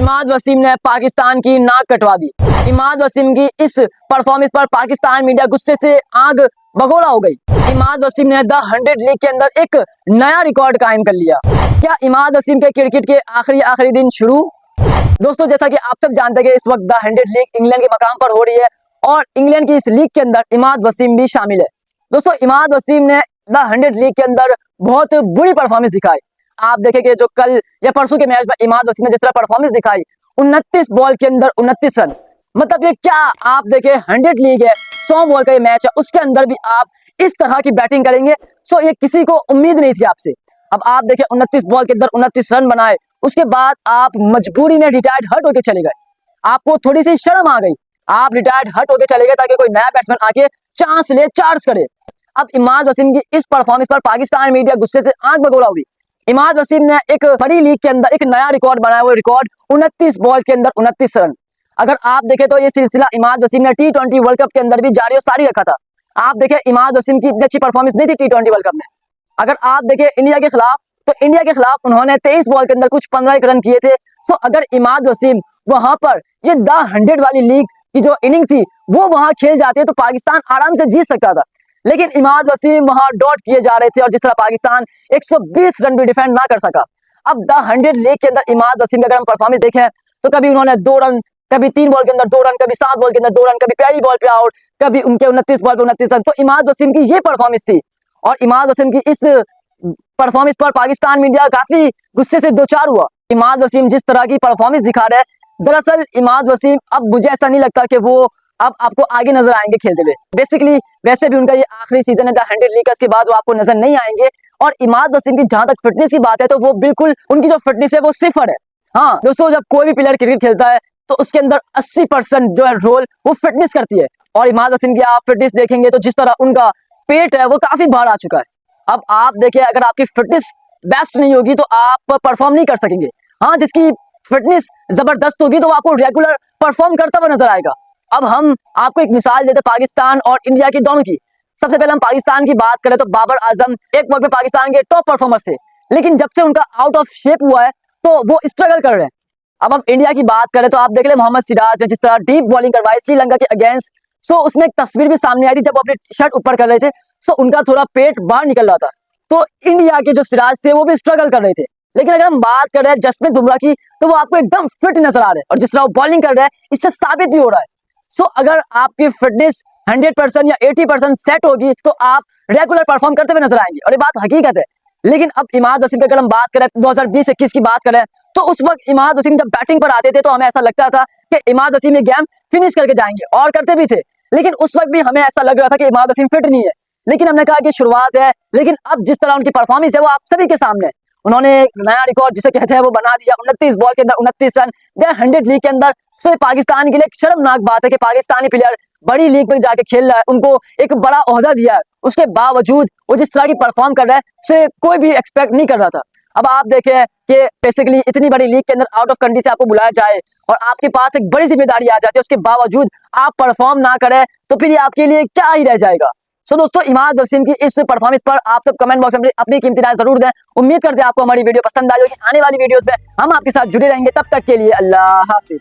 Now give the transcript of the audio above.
इमाद वसीम ने पाकिस्तान की नाक कटवा दी। इमाद वसीम की इस परफॉर्मेंस पर पाकिस्तान मीडिया गुस्से से आग बगोला हो गई। इमाद वसीम ने द 100 लीग के अंदर एक नया रिकॉर्ड कायम कर लिया। क्या इमाद वसीम के क्रिकेट के आखिरी दिन शुरू? दोस्तों, जैसा कि आप सब जानते हैं कि इस वक्त द 100 लीग इंग्लैंड के मकाम पर हो रही है और इंग्लैंड की इस लीग के अंदर इमाद वसीम भी शामिल है। दोस्तों, इमाद वसीम ने द 100 लीग के अंदर बहुत बुरी परफॉर्मेंस दिखाई। आप देखें कि जो कल या परसों के मैच में इमाद वसीम ने जिस तरह परफॉर्मेंस दिखाई, 29 बॉल के अंदर 29 रन, मतलब ये क्या, आप देखें 100 लीग है, 100 बॉल का ये मैच है, उसके अंदर भी आप इस तरह की बैटिंग करेंगे, सो ये किसी को उम्मीद नहीं थी आपसे। अब आप देखें 29 बॉल के अंदर 29 रन बनाए, उसके बाद आप मजबूरी में रिटायर्ड हट होके चले गए। आपको थोड़ी सी शर्म आ गई, आप रिटायर्ड हट होके चले गए ताकि कोई नया बैट्समैन आके चांस ले, चार्ज करे। अब इमाद वसीम की इस परफॉर्मेंस पर पाकिस्तान मीडिया गुस्से से आंख बगोला हुई। इमाद वसीम ने एक बड़ी लीग के अंदर एक नया रिकॉर्ड बनाया, वो रिकॉर्ड 29 बॉल के अंदर 29 रन। अगर आप देखें तो ये सिलसिला इमाद वसीम ने T20 वर्ल्ड कप के अंदर भी जारी और सारी रखा था। आप देखें इमाद वसीम की इतनी अच्छी परफॉर्मेंस नहीं थी T20 वर्ल्ड कप में। अगर आप देखें इंडिया के खिलाफ, तो इंडिया के खिलाफ उन्होंने 23 बॉल के अंदर कुछ 15 रन किए थे। सो अगर इमाद वसीम वहां पर ये द 100 वाली लीग की जो इनिंग थी वो वहां खेल जाते तो पाकिस्तान आराम से जीत सकता था, लेकिन इमाद वसीम वहां डॉट किए जा रहे थे और जिस तरह पाकिस्तान 120 रन भी डिफेंड ना कर सका। अब द 100 लीग के अंदर इमाद वसीम का अगर हम परफॉर्मेंस देखें तो कभी उन्होंने 2 रन, कभी 3 बॉल के अंदर 2 रन, कभी 7 बॉल के अंदर 2 रन, कभी पहली बॉल पे आउट, कभी उनके 29 बॉल पे 29 रन। तो इमाद वसीम की ये परफॉर्मेंस थी और इमाद वसीम की इस परफॉर्मेंस पर पाकिस्तान मीडिया काफी गुस्से से दो चार हुआ। इमाद वसीम जिस तरह की परफॉर्मेंस दिखा रहे हैं, दरअसल इमाद वसीम अब मुझे ऐसा नहीं लगता कि वो अब आपको आगे नजर आएंगे खेलते हुए। बेसिकली वैसे भी उनका ये आखिरी सीजन है द 100 लीग का, इसके बाद वो आपको नजर नहीं आएंगे। और इमाद वसीम की जहां तक फिटनेस की बात है तो वो बिल्कुल, उनकी जो फिटनेस है वो सिफर है। हाँ दोस्तों, जब कोई भी प्लेयर क्रिकेट खेलता है तो उसके अंदर 80% जो है रोल वो फिटनेस करती है। और इमाद वसीम की आप फिटनेस देखेंगे तो जिस तरह उनका पेट है वो काफी बाहर आ चुका है। अब आप देखिए, अगर आपकी फिटनेस बेस्ट नहीं होगी तो आप परफॉर्म नहीं कर सकेंगे। हाँ, जिसकी फिटनेस जबरदस्त होगी तो वो आपको रेगुलर परफॉर्म करता हुआ नजर आएगा। अब हम आपको एक मिसाल देते पाकिस्तान और इंडिया की दोनों की। सबसे पहले हम पाकिस्तान की बात करें तो बाबर आजम एक वक्त में पाकिस्तान के टॉप परफॉर्मर्स थे, लेकिन जब से उनका आउट ऑफ शेप हुआ है तो वो स्ट्रगल कर रहे हैं। अब हम इंडिया की बात करें तो आप देख ले मोहम्मद सिराज ने जिस तरह डीप बॉलिंग करवाई श्रीलंका के अगेंस्ट, सो उसमें एक तस्वीर भी सामने आई थी जब वो अपनी शर्ट ऊपर कर रहे थे, सो उनका थोड़ा पेट बाहर निकल रहा था। तो इंडिया के जो सिराज थे वो भी स्ट्रगल कर रहे थे। लेकिन अगर हम बात कर रहे हैं जसप्रीत बुमराह की, तो वो आपको एकदम फिट नजर आ रहे हैं और जिस तरह वो बॉलिंग कर रहे हैं इससे साबित भी हो रहा है। सो अगर आपकी फिटनेस 100% या 80% सेट होगी तो आप रेगुलर परफॉर्म करते हुए नजर आएंगे और ये बात हकीकत है। लेकिन अब इमाद वसीम की अगर हम बात करें 2020-21 की बात करें तो उस वक्त इमाद वसीम जब बैटिंग पर आते थे तो हमें ऐसा लगता था कि इमाद वसीम ये गेम फिनिश करके जाएंगे और करते भी थे। लेकिन उस वक्त भी हमें ऐसा लग रहा था कि इमाद वसीम फिट नहीं है, लेकिन हमने कहा कि शुरुआत है। लेकिन अब जिस तरह उनकी परफॉर्मेंस है वो आप सभी के सामने, उन्होंने एक नया रिकॉर्ड जिसे कहते हैं वो बना दिया, 29 बॉल के अंदर 29 रन द 100 लीग के अंदर। सो पाकिस्तान के लिए एक शर्मनाक बात है कि पाकिस्तानी प्लेयर बड़ी लीग में जाके खेल रहा है, उनको एक बड़ा ओहदा दिया है, उसके बावजूद वो जिस तरह की परफॉर्म कर रहा है उसे कोई भी एक्सपेक्ट नहीं कर रहा था। अब आप देखें कि बेसिकली इतनी बड़ी लीग के अंदर आउट ऑफ कंट्री से आपको बुलाया जाए और आपके पास एक बड़ी जिम्मेदारी आ जाती है, उसके बावजूद आप परफॉर्म ना करें तो फिर आपके लिए क्या ही रह जाएगा। सो दोस्तों, इमाद वसीम की इस परफॉर्मेंस पर आप सब कमेंट बॉक्स में अपनी कीमती राय जरूर दें। उम्मीद करते हैं आपको हमारी वीडियो पसंद आई होगी। आने वाली वीडियोस में हम आपके साथ जुड़े रहेंगे। तब तक के लिए अल्लाह हाफिज।